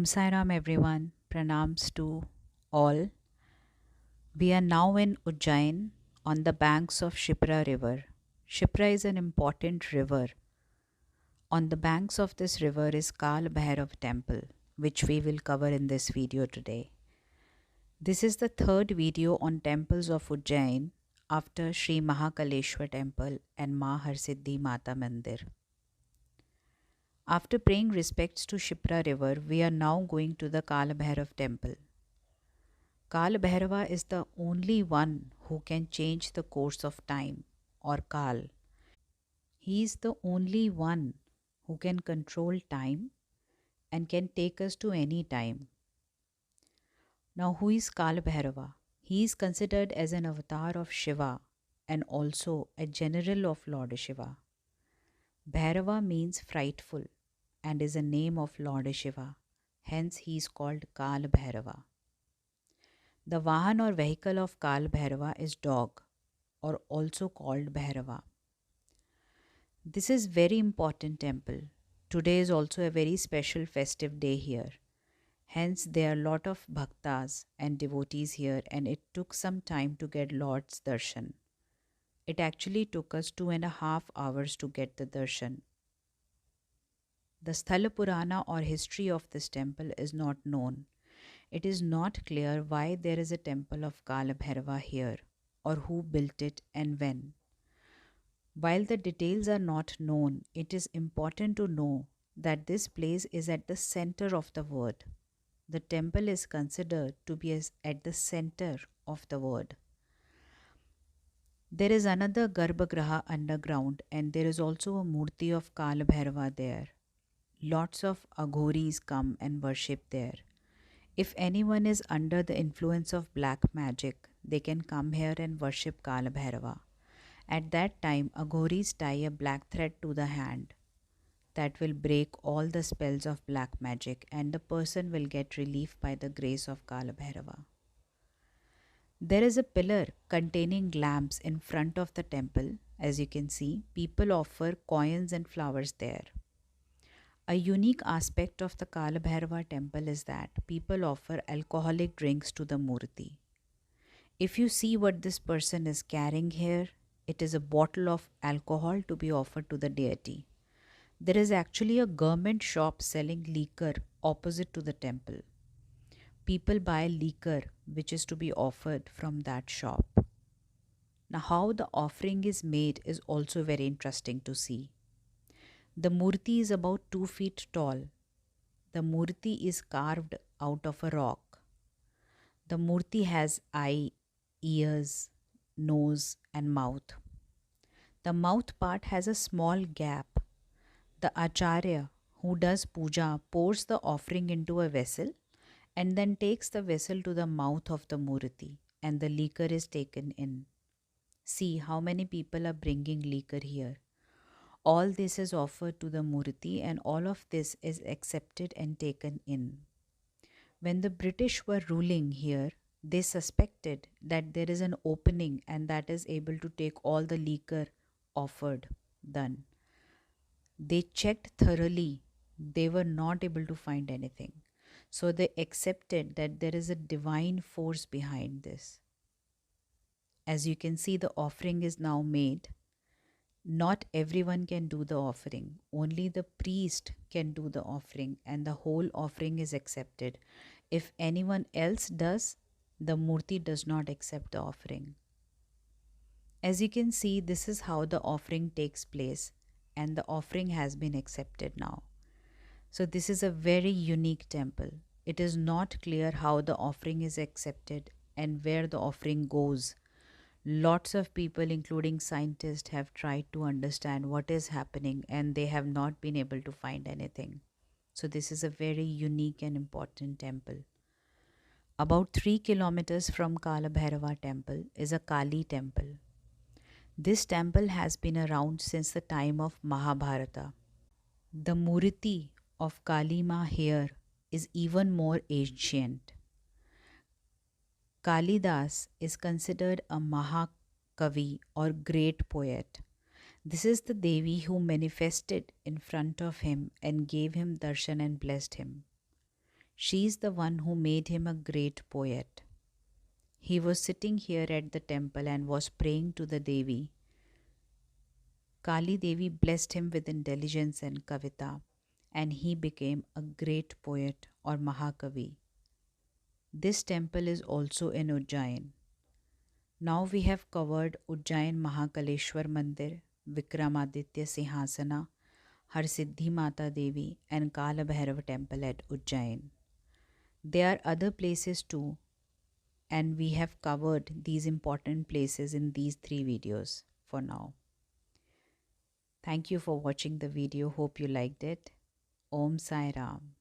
Sai Ram everyone, pranams to all. We are now in Ujjain on the banks of Shipra river. Shipra is an important river. On the banks of this river is Kal Bhairav temple, which we will cover in this video today. This is the third video on temples of Ujjain after Sri Mahakaleshwar temple and Ma Harsiddhi Mata Mandir. After paying respects to Shipra river, we are now going to the Kal Bhairav temple. Kal Bhairava is the only one who can change the course of time or Kal. He is the only one who can control time and can take us to any time. Now, who is Kal Bhairava? He is considered as an avatar of Shiva and also a general of Lord Shiva. Bhairava means frightful and is a name of Lord Shiva. Hence, he is called Kal Bhairava. The Vahan or vehicle of Kal Bhairava is dog or also called Bhairava. This is very important temple. Today is also a very special festive day here. Hence there are a lot of bhaktas and devotees here and it took some time to get Lord's darshan. It actually took us 2.5 hours to get the darshan. The Sthala Purana or history of this temple is not known. It is not clear why there is a temple of Kala Bhairava here or who built it and when. While the details are not known, it is important to know that this place is at the center of the world. The temple is considered to be at the center of the world. There is another Garbhagriha underground and there is also a murti of Kala Bhairava there. Lots of aghoris come and worship there. If anyone is under the influence of black magic, they can come here and worship Kala Bhairava. At that time, aghoris tie a black thread to the hand that will break all the spells of black magic and the person will get relief by the grace of Kala Bhairava. There is a pillar containing lamps in front of the temple. As you can see, people offer coins and flowers there. A unique aspect of the Kala Bhairava temple is that people offer alcoholic drinks to the murti. If you see what this person is carrying here, it is a bottle of alcohol to be offered to the deity. There is actually a government shop selling liquor opposite to the temple. People buy liquor which is to be offered from that shop. Now, how the offering is made is also very interesting to see. The murti is about 2 feet tall. The murti is carved out of a rock. The murti has eye, ears, nose and mouth. The mouth part has a small gap. The acharya who does puja pours the offering into a vessel and then takes the vessel to the mouth of the murti and the liquor is taken in. See how many people are bringing liquor here. All this is offered to the murti and all of this is accepted and taken in. When the British were ruling here, they suspected that there is an opening and that is able to take all the liquor offered, done. They checked thoroughly. They were not able to find anything. So they accepted that there is a divine force behind this. As you can see, the offering is now made. Not everyone can do the offering. Only the priest can do the offering and the whole offering is accepted. If anyone else does, the murti does not accept the offering. As you can see, this is how the offering takes place and the offering has been accepted now. So this is a very unique temple. It is not clear how the offering is accepted and where the offering goes. Lots of people, including scientists, have tried to understand what is happening and they have not been able to find anything. So this is a very unique and important temple. About 3 kilometers from Kala Bhairava temple is a Kali temple. This temple has been around since the time of Mahabharata. The murti of Kali Ma here is even more ancient. Kalidas is considered a Mahakavi or great poet. This is the Devi who manifested in front of him and gave him darshan and blessed him. She's the one who made him a great poet. He was sitting here at the temple and was praying to the Devi. Kali Devi blessed him with intelligence and kavita, and he became a great poet or Mahakavi. This temple is also in Ujjain. Now we have covered Ujjain Mahakaleshwar Mandir, Vikramaditya Sinhasana, Harsiddhi Mata Devi, and Kala Bhairav Temple at Ujjain. There are other places too, and we have covered these important places in these three videos for now. Thank you for watching the video. Hope you liked it. Om Sai Ram.